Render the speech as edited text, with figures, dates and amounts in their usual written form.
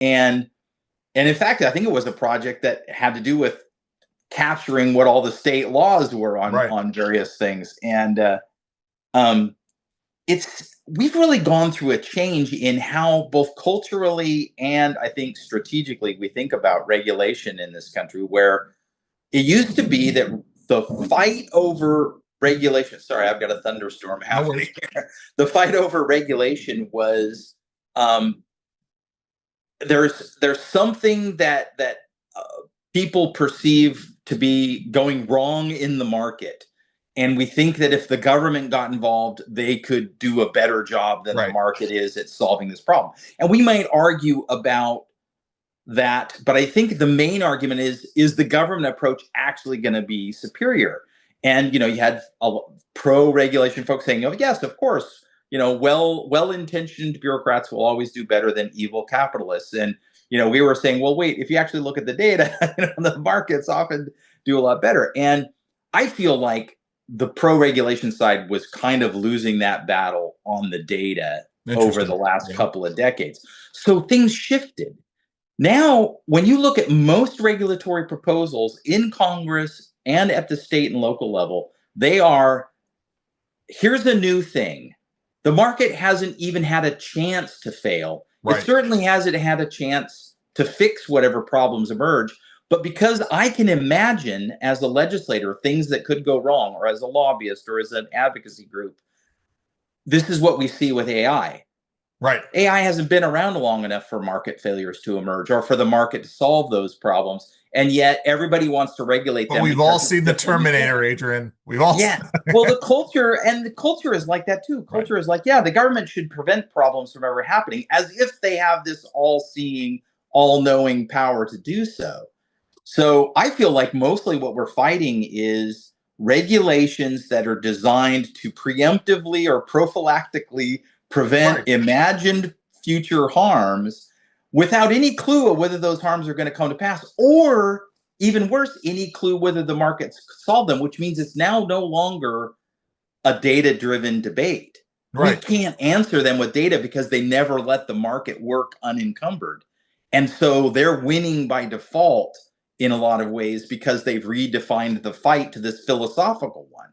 And in fact, I think it was a project that had to do with capturing what all the state laws were Right. on various things. And um, we've really gone through a change in how both culturally and I think strategically we think about regulation in this country, where it used to be that the fight over regulation, sorry, I've got a thunderstorm No happening worries. here. The fight over regulation was um, there's something that uh, people perceive to be going wrong in the market, and we think that if the government got involved they could do a better job than the Right. market is at solving this problem. And we might argue about that, but I think the main argument is the government approach actually going to be superior? And you had pro regulation folks saying, oh yes, of course, well intentioned bureaucrats will always do better than evil capitalists. And we were saying, well, wait, if you actually look at the data, the markets often do a lot better. And I feel like the pro regulation side was kind of losing that battle on the data over the Interesting. last Yeah. couple of decades. So things shifted. Now, when you look at most regulatory proposals in Congress and at the state and local level, they are, here's a new thing. The market hasn't even had a chance to fail. It Right. certainly hasn't had a chance to fix whatever problems emerge. But because I can imagine as a legislator things that could go wrong, or as a lobbyist, or as an advocacy group, this is what we see with AI. Right. AI hasn't been around long enough for market failures to emerge or for the market to solve those problems. And yet everybody wants to regulate But them we've all because it's seen the the only thing. Terminator, Adrian. We've all Yeah. Well, the culture is like that too. right. Culture is like, yeah, the government should prevent problems from ever happening, as if they have this all seeing, all knowing power to do so. So I feel like mostly what we're fighting is regulations that are designed to preemptively or prophylactically prevent Right. imagined future harms without any clue of whether those harms are going to come to pass, or even worse, any clue whether the markets solve them, which means it's now no longer a data driven debate. We Right. can't answer them with data because they never let the market work unencumbered. And so they're winning by default in a lot of ways because they've redefined the fight to this philosophical one.